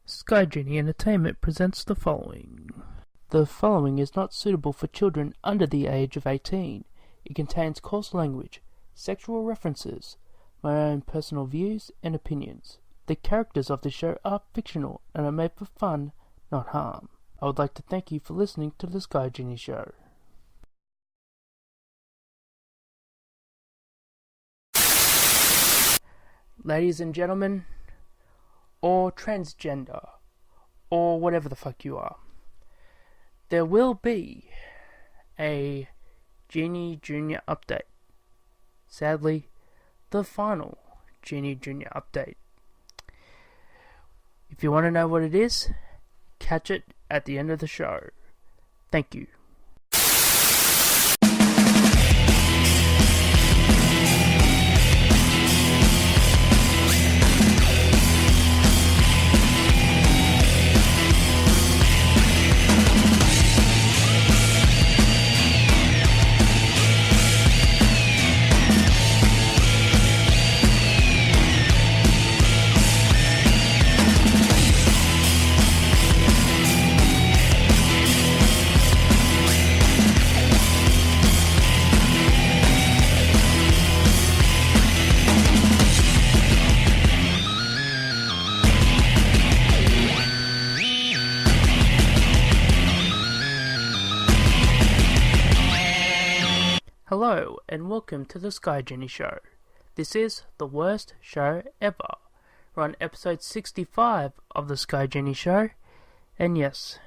Sky Genie Entertainment presents the following. The following is not suitable for children under the age of 18. It contains coarse language, sexual references, my own personal views and opinions. The characters of the show are fictional and are made for fun, not harm. I would like to thank you for listening to the Sky Genie Show. Ladies and gentlemen, or transgender, or whatever the fuck you are, there will be a Genie Junior update. Sadly, the final Genie Junior update. If you want to know what it is, catch it at the end of the show. Thank you. Hello, and welcome to the Sky Genie Show. This is the worst show ever. We're on episode 65 of the Sky Genie Show, and yes,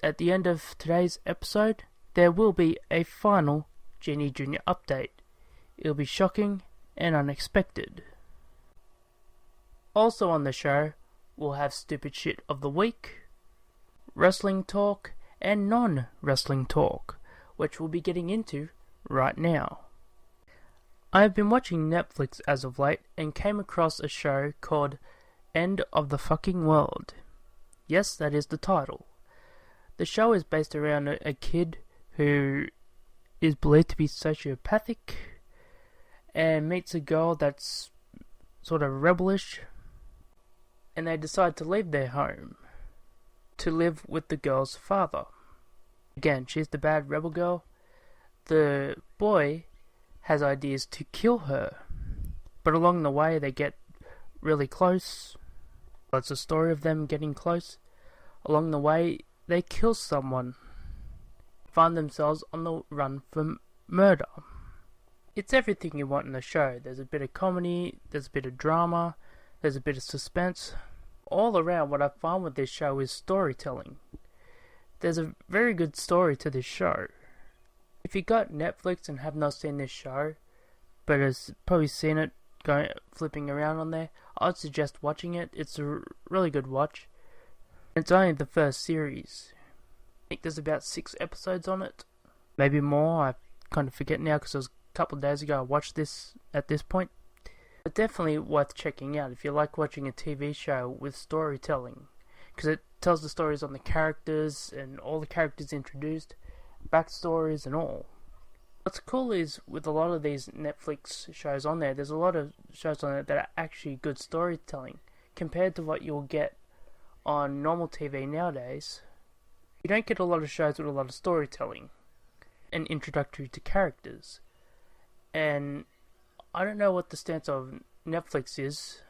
at the end of today's episode, there will be a final Genie Junior update. It'll be shocking and unexpected. Also on the show, we'll have stupid shit of the week, wrestling talk, and non-wrestling talk, which we'll be getting into right now. I have been watching Netflix as of late and came across a show called End of the Fucking World. Yes, that is the title. The show is based around a kid who is believed to be sociopathic and meets a girl that's sort of rebellish, and they decide to leave their home to live with the girl's father. Again, she's the bad rebel girl. The boy has ideas to kill her, but along the way they get really close. It's a story of them getting close. Along the way, they kill someone, find themselves on the run from murder. It's everything you want in a show. There's a bit of comedy, there's a bit of drama, there's a bit of suspense. All around, what I find with this show is storytelling. There's a very good story to this show. If you got Netflix and have not seen this show, but has probably seen it flipping around on there, I'd suggest watching it. It's a really good watch. It's only the first series. I think there's about 6 episodes on it. Maybe more, I kind of forget now because it was a couple of days ago I watched this at this point. But definitely worth checking out if you like watching a TV show with storytelling, because it tells the stories on the characters and all the characters introduced, backstories and all. What's cool is with a lot of these Netflix shows on there, there's a lot of shows on there that are actually good storytelling compared to what you'll get on normal TV nowadays. You don't get a lot of shows with a lot of storytelling and introductory to characters. And I don't know what the stance of Netflix is.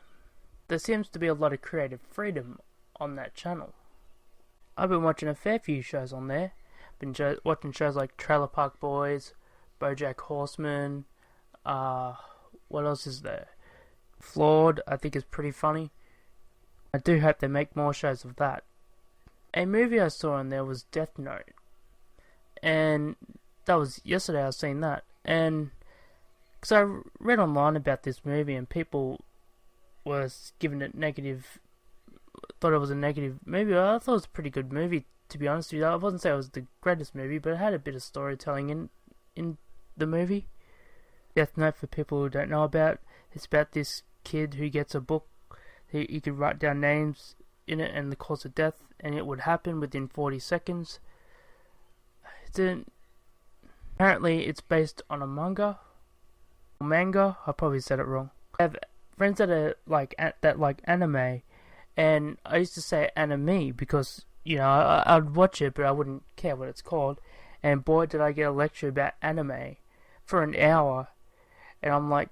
There seems to be a lot of creative freedom on that channel. I've been watching a fair few shows on there. Been watching shows like Trailer Park Boys, BoJack Horseman, what else is there? Flawed, I think is pretty funny. I do hope they make more shows of that. A movie I saw on there was Death Note. And that was yesterday I was seeing that. And because I read online about this movie and people were giving it negative, thought it was a negative movie. I thought it was a pretty good movie, to be honest with you. I wouldn't say it was the greatest movie, but it had a bit of storytelling in the movie. Death Note, for people who don't know about, it's about this kid who gets a book. He could write down names in it and the cause of death, and it would happen within 40 seconds. Apparently it's based on a manga, I probably said it wrong. I have friends that are like anime, And I used to say anime because, I'd watch it, but I wouldn't care what it's called. And boy, did I get a lecture about anime for an hour. And I'm like,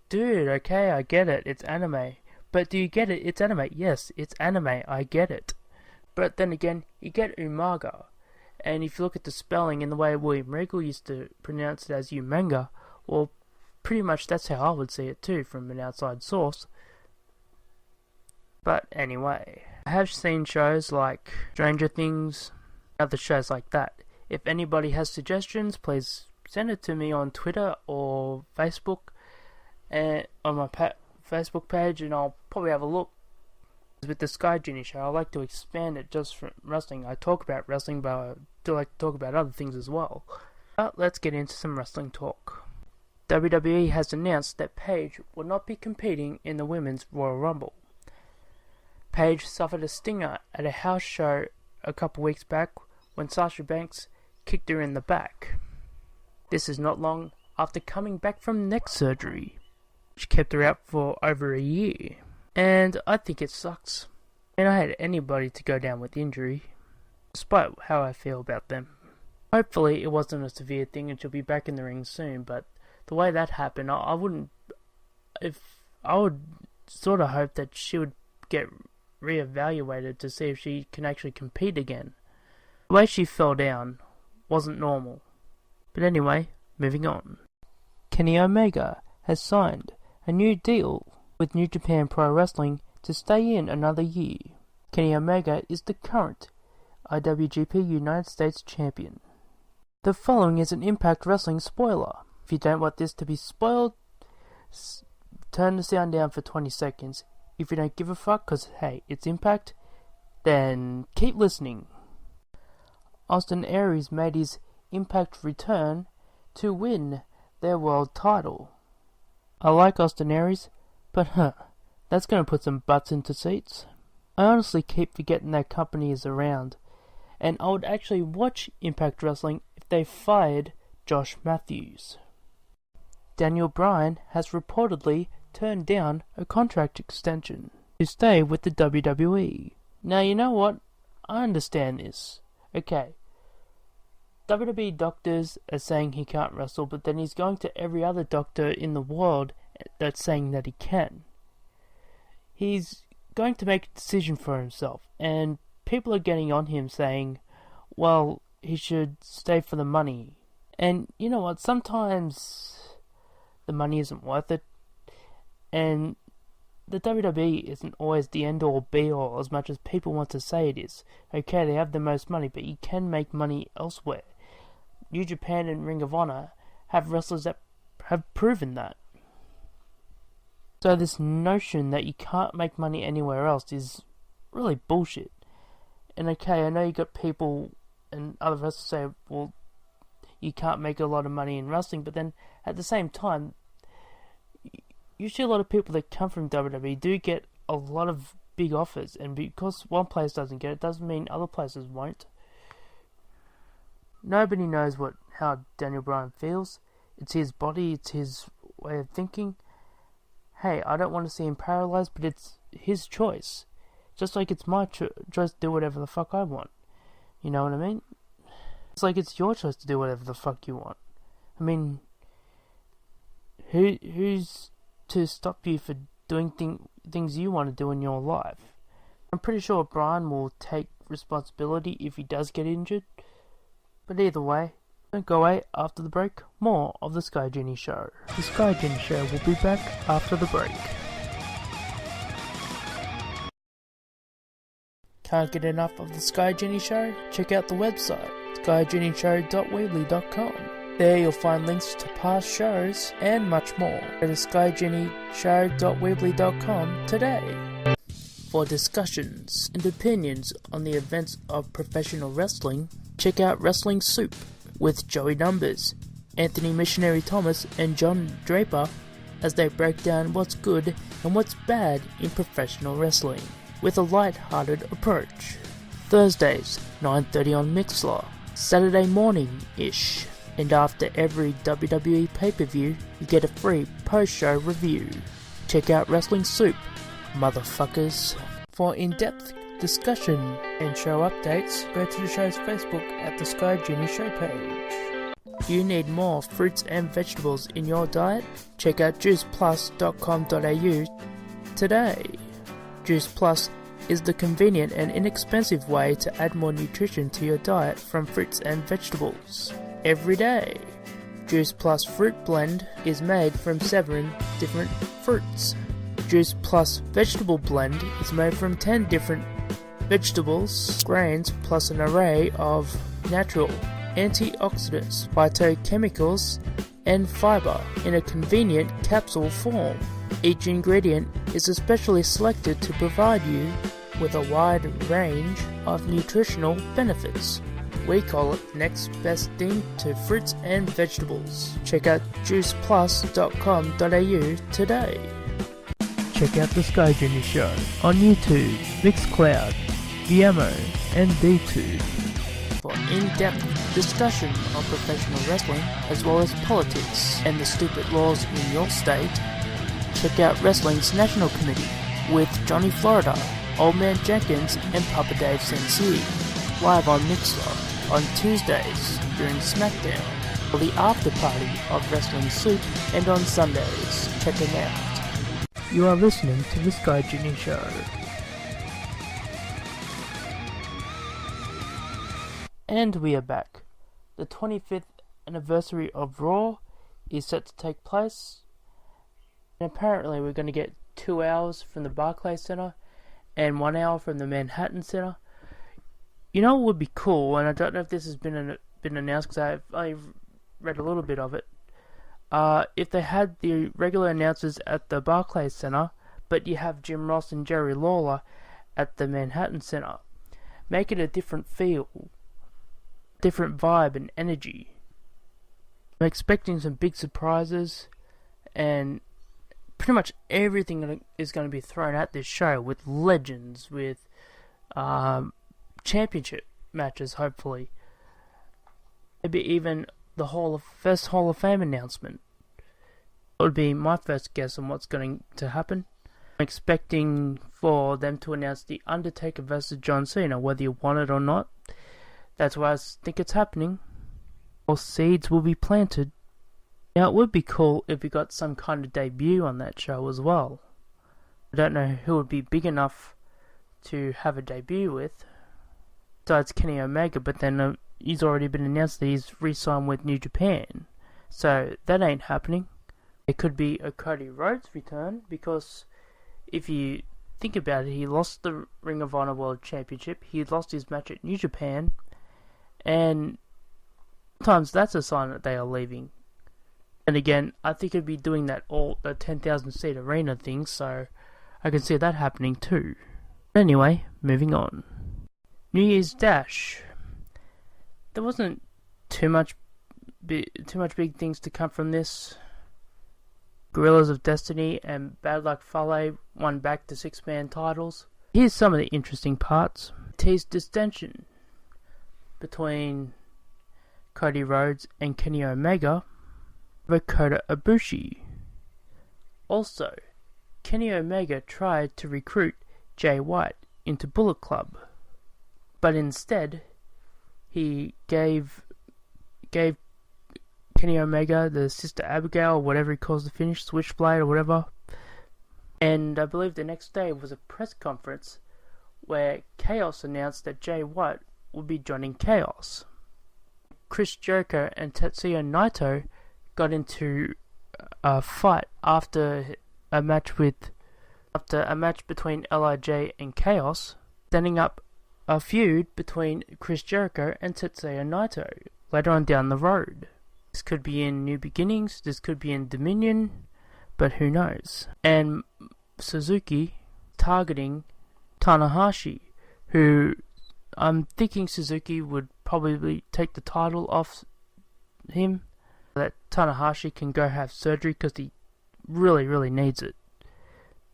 dude, okay, I get it, it's anime. But do you get it? It's anime. Yes, it's anime, I get it. But then again, you get umaga. And if you look at the spelling and the way William Regal used to pronounce it as umanga, well, pretty much that's how I would see it too, from an outside source. But anyway, I have seen shows like Stranger Things, other shows like that. If anybody has suggestions, please send it to me on Twitter or Facebook, and on my Facebook page, and I'll probably have a look. With the Sky Genie Show, I like to expand it just from wrestling. I talk about wrestling, but I do like to talk about other things as well. But let's get into some wrestling talk. WWE has announced that Paige will not be competing in the Women's Royal Rumble. Paige suffered a stinger at a house show a couple weeks back when Sasha Banks kicked her in the back. This is not long after coming back from neck surgery, which kept her out for over a year. And I think it sucks. And I hate anybody to go down with injury, despite how I feel about them. Hopefully it wasn't a severe thing and she'll be back in the ring soon, but the way that happened, I would sort of hope that she would get reevaluated to see if she can actually compete again. The way she fell down wasn't normal. But anyway, moving on. Kenny Omega has signed a new deal with New Japan Pro Wrestling to stay in another year. Kenny Omega is the current IWGP United States Champion. The following is an Impact Wrestling spoiler. If you don't want this to be spoiled, turn the sound down for 20 seconds. If you don't give a fuck, cause hey, it's Impact, then keep listening. Austin Aries made his Impact return to win their world title. I like Austin Aries, but that's gonna put some butts into seats. I honestly keep forgetting that company is around, and I would actually watch Impact Wrestling if they fired Josh Matthews. Daniel Bryan has reportedly turned down a contract extension to stay with the WWE. Now, you know what? I understand this. Okay, WWE doctors are saying he can't wrestle, but then he's going to every other doctor in the world that's saying that he can. He's going to make a decision for himself, and people are getting on him saying, well, he should stay for the money. And you know what? Sometimes the money isn't worth it, and the WWE isn't always the end-all be-all as much as people want to say it is. Okay, they have the most money, but you can make money elsewhere. New Japan and Ring of Honor have wrestlers that have proven that. So this notion that you can't make money anywhere else is really bullshit. And okay, I know you got people and other wrestlers say, well, you can't make a lot of money in wrestling, but then at the same time, usually a lot of people that come from WWE do get a lot of big offers, and because one place doesn't get it, doesn't mean other places won't. Nobody knows how Daniel Bryan feels. It's his body, it's his way of thinking. Hey, I don't want to see him paralyzed, but it's his choice. Just like it's my choice to do whatever the fuck I want. You know what I mean? It's like it's your choice to do whatever the fuck you want. I mean, who's to stop you for doing things you want to do in your life? I'm pretty sure Brian will take responsibility if he does get injured. But either way, don't go away. After the break, more of the Sky Genie Show. The Sky Genie Show will be back after the break. Can't get enough of the Sky Genie Show? Check out the website, skygenieshow.weebly.com. There you'll find links to past shows and much more. Go to skygenieshow.weebly.com today. For discussions and opinions on the events of professional wrestling, check out Wrestling Soup with Joey Numbers, Anthony Missionary Thomas and John Draper as they break down what's good and what's bad in professional wrestling with a light-hearted approach. Thursdays, 9:30 on Mixlr, Saturday morning-ish, and after every WWE pay-per-view, you get a free post-show review. Check out Wrestling Soup motherfuckers. For in-depth discussion and show updates, go to the show's Facebook at the Sky Genie Show page. Do you need more fruits and vegetables in your diet? Check out juiceplus.com.au today. Juice Plus is the convenient and inexpensive way to add more nutrition to your diet from fruits and vegetables every day. Juice Plus Fruit Blend is made from 7 different fruits. Juice Plus Vegetable Blend is made from 10 different vegetables, grains, plus an array of natural antioxidants, phytochemicals, and fiber in a convenient capsule form. Each ingredient is especially selected to provide you with a wide range of nutritional benefits. We call it the next best thing to fruits and vegetables. Check out juiceplus.com.au today. Check out the Sky Genie Show on YouTube, Mixlr, Vimeo, and DTube for in-depth discussion of professional wrestling as well as politics and the stupid laws in your state. Check out Wrestling's National Committee with Johnny Florida, Old Man Jenkins, and Papa Dave Sincere, live on Mixlr on Tuesdays during SmackDown, or the after party of Wrestling Soup, and on Sundays. Check them out. You are listening to the Sky Genie Show. And we are back. The 25th anniversary of Raw is set to take place, and apparently we're going to get 2 hours from the Barclays Center and 1 hour from the Manhattan Center. You know what would be cool, and I don't know if this has been announced because I've read a little bit of it. If they had the regular announcers at the Barclays Center, but you have Jim Ross and Jerry Lawler at the Manhattan Center, make it a different feel, different vibe and energy. I'm expecting some big surprises, and pretty much everything is going to be thrown at this show with legends, with championship matches, hopefully. Maybe even the first Hall of Fame announcement. That would be my first guess on what's going to happen. I'm expecting for them to announce The Undertaker versus John Cena, whether you want it or not. That's why I think it's happening. All seeds will be planted. Now, it would be cool if we got some kind of debut on that show as well. I don't know who would be big enough to have a debut with, besides Kenny Omega, but then he's already been announced that he's re-signed with New Japan. So, that ain't happening. It could be a Cody Rhodes return, because if you think about it, he lost the Ring of Honor World Championship, he lost his match at New Japan, and sometimes that's a sign that they are leaving. And again, I think he'd be doing that the 10,000 seat arena thing, so I can see that happening too. Anyway, moving on. New Year's Dash. There wasn't too much big things to come from this. Guerrillas of Destiny and Bad Luck Fale won back to 6-man titles. Here's some of the interesting parts. Teased dissension between Cody Rhodes and Kenny Omega over Kota Ibushi. Also, Kenny Omega tried to recruit Jay White into Bullet Club, but instead he gave Kenny Omega the Sister Abigail, or whatever he calls the finish, Switchblade or whatever. And I believe the next day was a press conference where Chaos announced that Jay White would be joining Chaos. Chris Jericho and Tetsuya Naito got into a fight after a match between LIJ and Chaos, setting up a feud between Chris Jericho and Tetsuya Naito later on down the road. This could be in New Beginnings, this could be in Dominion, but who knows. And Suzuki targeting Tanahashi, who I'm thinking Suzuki would probably take the title off him, so that Tanahashi can go have surgery, because he really, really needs it.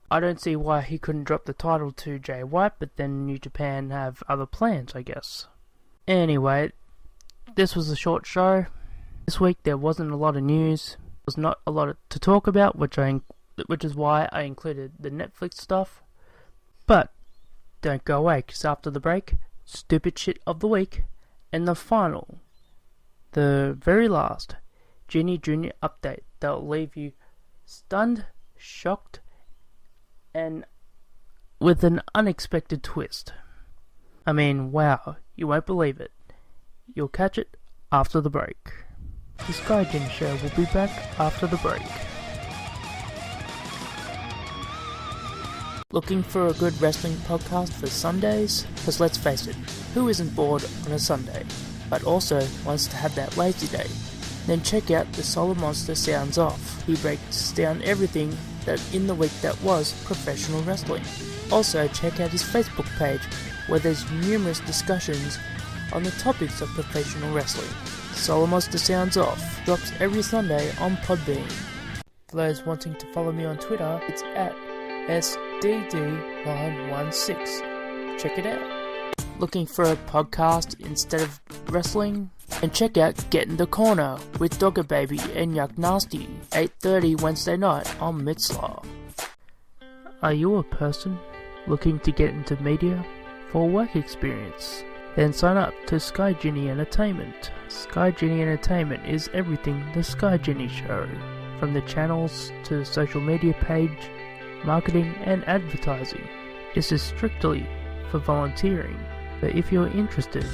I don't see why he couldn't drop the title to Jay White, but then New Japan have other plans, I guess. Anyway, this was a short show. This week there wasn't a lot of news. There was not a lot to talk about, which is why I included the Netflix stuff. But don't go away, because after the break, stupid shit of the week, and the final, the very last Genie Jr. update that will leave you stunned, shocked, and with an unexpected twist. I mean, wow, you won't believe it. You'll catch it after the break. The Sky Genie Show will be back after the break. Looking for a good wrestling podcast for Sundays? Because let's face it, who isn't bored on a Sunday, but also wants to have that lazy day? Then check out the Solomonster Sounds off. He breaks down everything that in the week that was professional wrestling. Also check out his Facebook page, where there's numerous discussions on the topics of professional wrestling. Solomonster Sounds Off drops every Sunday on Podbean. For those wanting to follow me on Twitter, it's at SDD916. Check it out. Looking for a podcast instead of wrestling? And check out Get in the Corner with Dogger Baby and Yuck Nasty, 8:30 Wednesday night on Mixlr. Are you a person looking to get into media for work experience? Then sign up to Sky Genie Entertainment. Sky Genie Entertainment is everything the Sky Genie Show, from the channels to the social media page, marketing and advertising. This is strictly for volunteering, but if you're interested,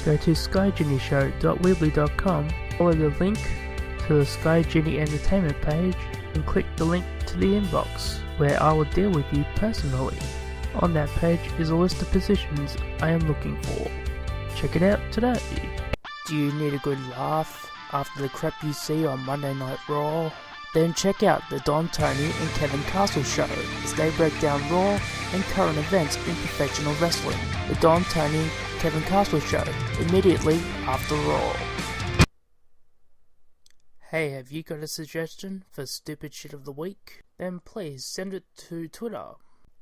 go to skygenieshow.weebly.com, follow the link to the Sky Genie Entertainment page, and click the link to the inbox, where I will deal with you personally. On that page is a list of positions I am looking for. Check it out today. Do you need a good laugh after the crap you see on Monday Night Raw? Then check out the Don Tony and Kevin Castle show as they break down Raw and current events in professional wrestling. The Don Tony Kevin Castle show, immediately after Raw. Hey, have you got a suggestion for stupid shit of the week? Then please send it to Twitter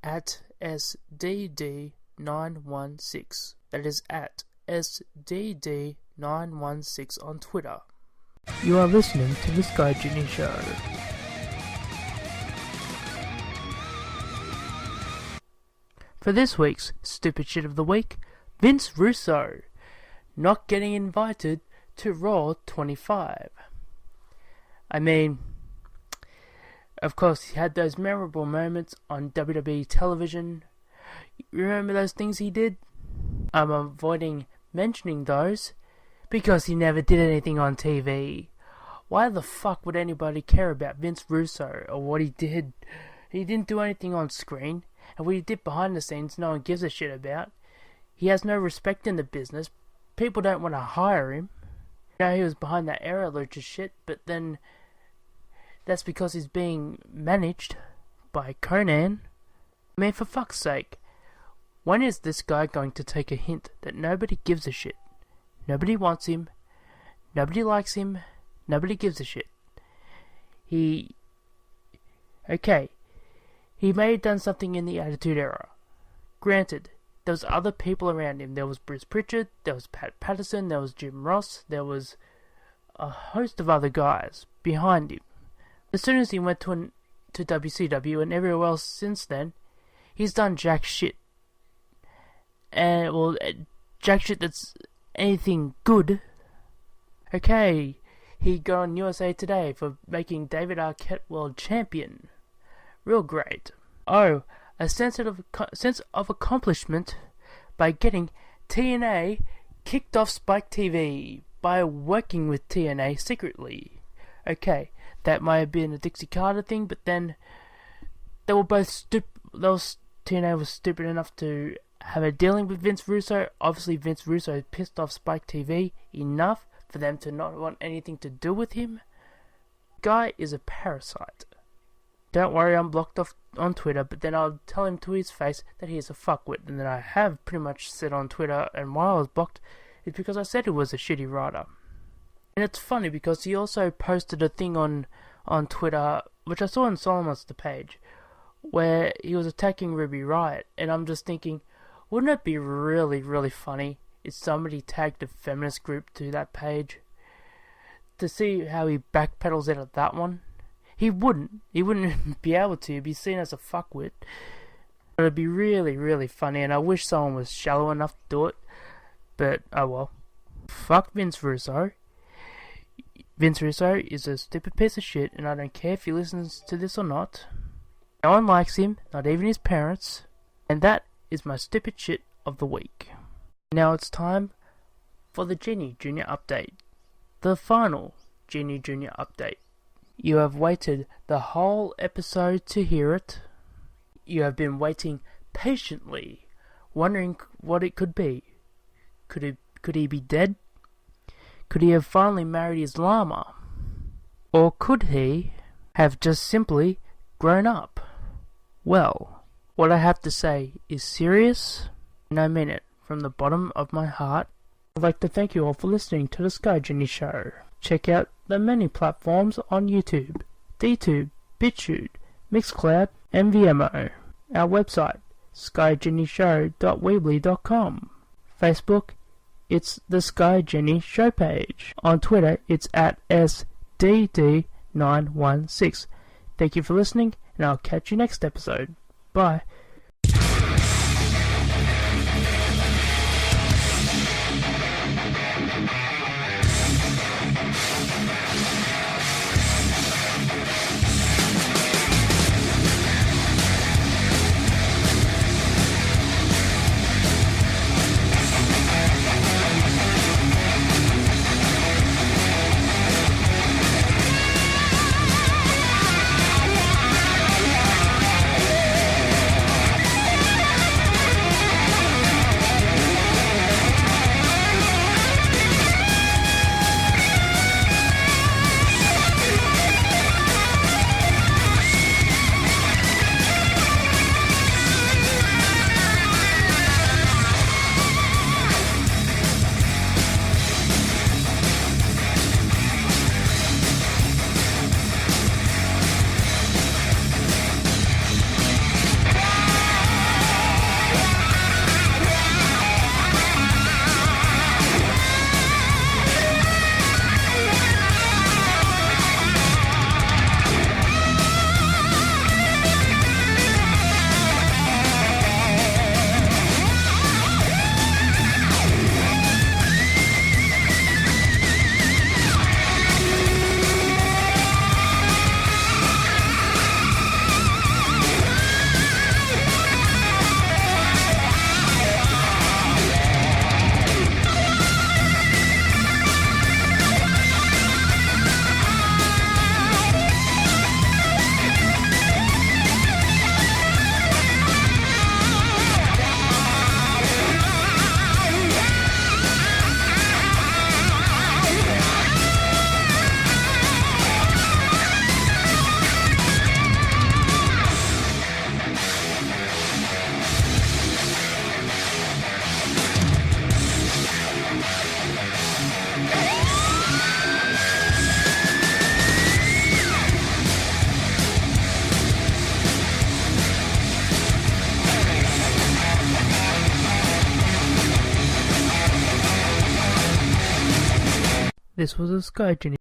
at SDD916. That is at SDD916 on Twitter. You are listening to the Sky Genie Show. For this week's stupid shit of the week, Vince Russo not getting invited to Raw 25. I mean, of course, he had those memorable moments on WWE television. You remember those things he did? I'm avoiding mentioning those because he never did anything on TV. Why the fuck would anybody care about Vince Russo or what he did? He didn't do anything on screen, and what he did behind the scenes no one gives a shit about. He has no respect in the business. People don't want to hire him. You know, he was behind that Era Lucha shit, but then that's because he's being managed by Conan. I mean, for fuck's sake, when is this guy going to take a hint that nobody gives a shit? Nobody wants him. Nobody likes him. Nobody gives a shit. He may have done something in the Attitude Era. Granted, there was other people around him. There was Bruce Pritchard, there was Pat Patterson, there was Jim Ross, there was a host of other guys behind him. As soon as he went to WCW and everywhere else since then, he's done jack shit. Jack shit that's anything good. Okay, he got on USA Today for making David Arquette world champion. Real great. Oh, a sense of accomplishment by getting TNA kicked off Spike TV by working with TNA secretly. Okay, that might have been a Dixie Carter thing, but then they were both TNA was stupid enough to have a dealing with Vince Russo. Obviously, Vince Russo pissed off Spike TV enough for them to not want anything to do with him. Guy is a parasite. Don't worry, I'm blocked off on Twitter, but then I'll tell him to his face that he is a fuckwit, and then I have pretty much said on Twitter, and why I was blocked is because I said he was a shitty writer. And it's funny because he also posted a thing on Twitter, which I saw on Solomonster page, where he was attacking Ruby Riott, and I'm just thinking, wouldn't it be really, really funny if somebody tagged a feminist group to that page to see how he backpedals out of that one? He wouldn't be able to. He'd be seen as a fuckwit. It'd be really, really funny, and I wish someone was shallow enough to do it. But, oh well. Fuck Vince Russo. Vince Russo is a stupid piece of shit, and I don't care if he listens to this or not. No one likes him, not even his parents. And that is my stupid shit of the week. Now it's time for the Genie Jr. update. The final Genie Jr. update. You have waited the whole episode to hear it. You have been waiting patiently, wondering what it could be. Could he be dead? Could he have finally married his llama? Or could he have just simply grown up? Well, what I have to say is serious, and I mean it from the bottom of my heart. I'd like to thank you all for listening to the Sky Genie Show. Check out the many platforms on YouTube, DTube, BitChute, Mixlr, and Vimeo. Our website, skygenieshow.weebly.com. Facebook, it's the Sky Genie Show page. On Twitter, it's at SDD916. Thank you for listening, and I'll catch you next episode. Bye. This was a Sky Genie